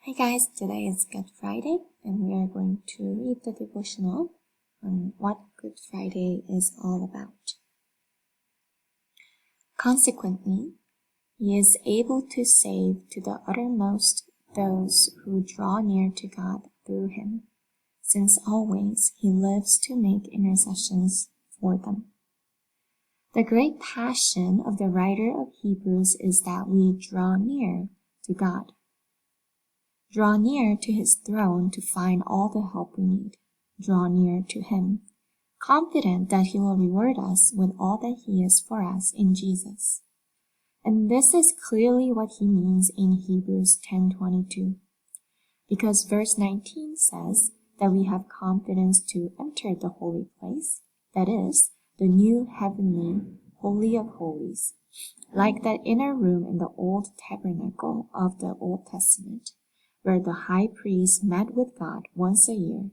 Hey guys, today is Good Friday and we are going to read the devotional on what Good Friday is all about. Consequently, he is able to save to the uttermost those who draw near to God through him, since always he lives to make intercessions for them. The great passion of the writer of Hebrews is that we draw near to God. Draw near to his throne to find all the help we need. Draw near to him, confident that he will reward us with all that he is for us in Jesus. And this is clearly what he means in Hebrews 10:22, because verse 19 says that we have confidence to enter the holy place, that is, the new heavenly Holy of Holies, like that inner room in the old tabernacle of the Old Testament, where the high priest met with God once a year,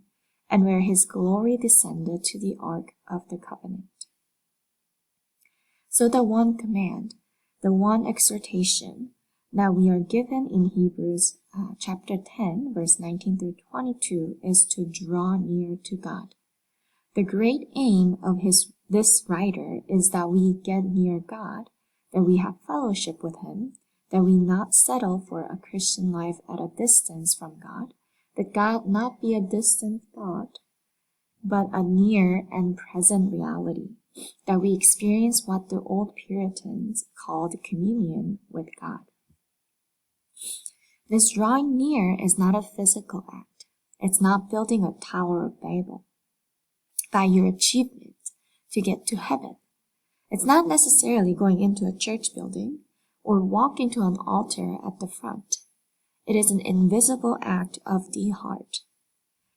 and where his glory descended to the Ark of the Covenant. So the one command, the one exhortation that we are given in Hebrews chapter 10, verse 19 through 22 is to draw near to God. The great aim of this writer is that we get near God, that we have fellowship with him, that we not settle for a Christian life at a distance from God, that God not be a distant thought, but a near and present reality, that we experience what the old Puritans called communion with God. This drawing near is not a physical act. It's not building a Tower of Babel by your achievement to get to heaven. It's not necessarily going into a church building or walk into an altar at the front. It is an invisible act of the heart.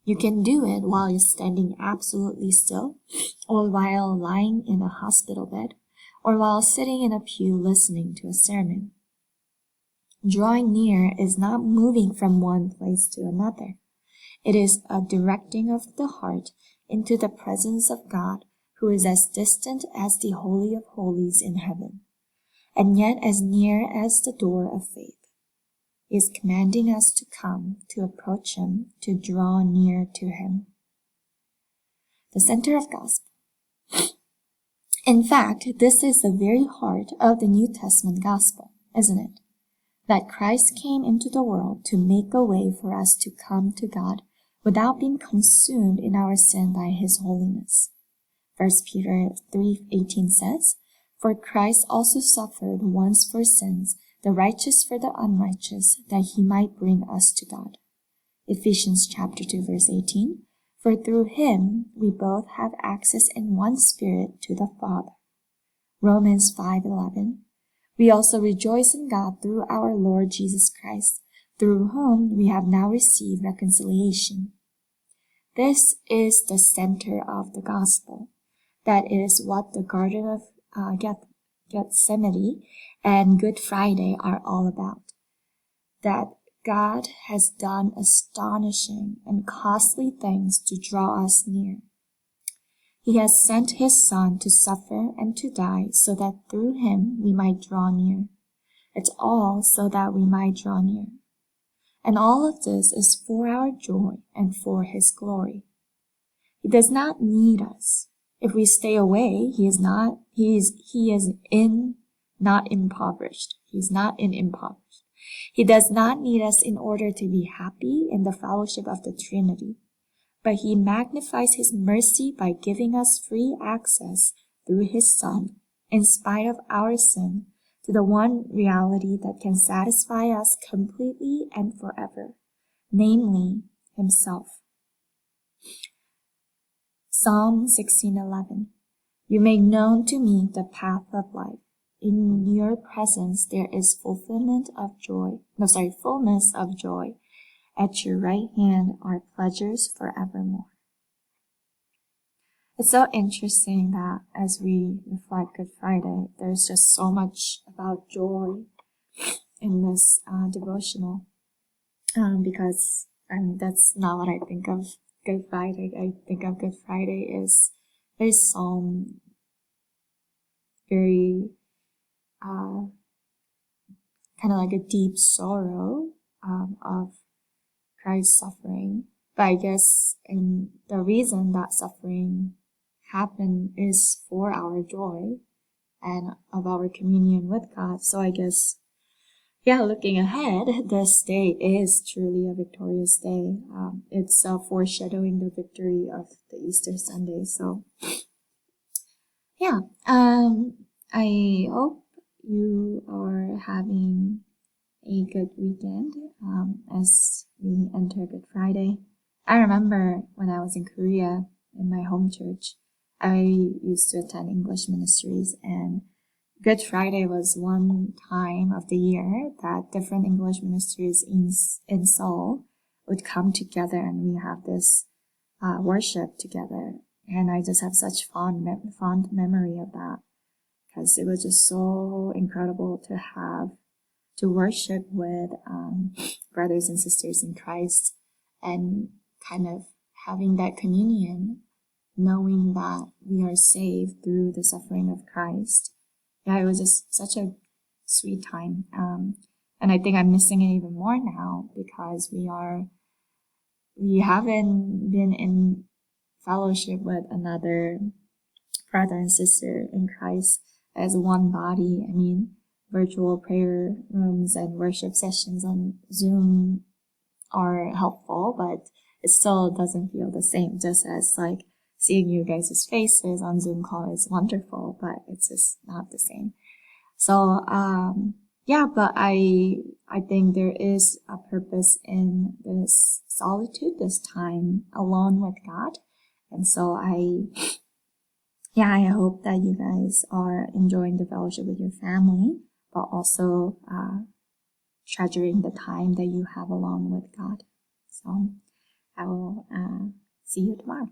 You can do it while you're standing absolutely still, or while lying in a hospital bed, or while sitting in a pew listening to a sermon. Drawing near is not moving from one place to another. It is a directing of the heart into the presence of God, who is as distant as the Holy of Holies in heaven, and yet as near as the door of faith. He is commanding us to come, to approach him, to draw near to him. The center of gospel. In fact, this is the very heart of the New Testament gospel, isn't it? That Christ came into the world to make a way for us to come to God without being consumed in our sin by his holiness. 1 Peter 3:18 says, "For Christ also suffered once for sins, the righteous for the unrighteous, that he might bring us to God." Ephesians chapter 2 verse 18, "For through him we both have access in one spirit to the Father." Romans 5:11, "We also rejoice in God through our Lord Jesus Christ, through whom we have now received reconciliation." This is the center of the gospel. That is what the Garden of Gethsemane and Good Friday are all about. That God has done astonishing and costly things to draw us near. He has sent his Son to suffer and to die so that through him we might draw near. It's all so that we might draw near. And all of this is for our joy and for his glory. He does not need us. If we stay away, he is not impoverished. He's not impoverished. He does not need us in order to be happy in the fellowship of the Trinity, but he magnifies his mercy by giving us free access through his Son, in spite of our sin, to the one reality that can satisfy us completely and forever, namely himself. Psalm 16:11, "You make known to me the path of life. In your presence there is fullness of joy. At your right hand are pleasures forevermore." It's so interesting that as we reflect Good Friday, there's just so much about joy in this devotional, because that's not what I think of Good Friday. I think of Good Friday is very solemn, very kind of like a deep sorrow of Christ's suffering. But I guess the reason that suffering happened is for our joy and of our communion with God. So I guess, yeah, looking ahead, this day is truly a victorious day. It's foreshadowing the victory of the Easter Sunday. So, yeah, I hope you are having a good weekend as we enter Good Friday. I remember when I was in Korea in my home church, I used to attend English ministries, and Good Friday was one time of the year that different English ministries in Seoul would come together, and we have this worship together. And I just have such fond memory of that, because it was just so incredible to worship with brothers and sisters in Christ, and kind of having that communion, knowing that we are saved through the suffering of Christ. Yeah, it was just such a sweet time. And I think I'm missing it even more now, because we haven't been in fellowship with another brother and sister in Christ as one body. I mean, virtual prayer rooms and worship sessions on Zoom are helpful, but it still doesn't feel the same. Just as like seeing you guys' faces on Zoom call is wonderful, but it's just not the same. So, yeah, but I think there is a purpose in this solitude, this time alone with God. And so I hope that you guys are enjoying the fellowship with your family, but also treasuring the time that you have alone with God. So I will see you tomorrow.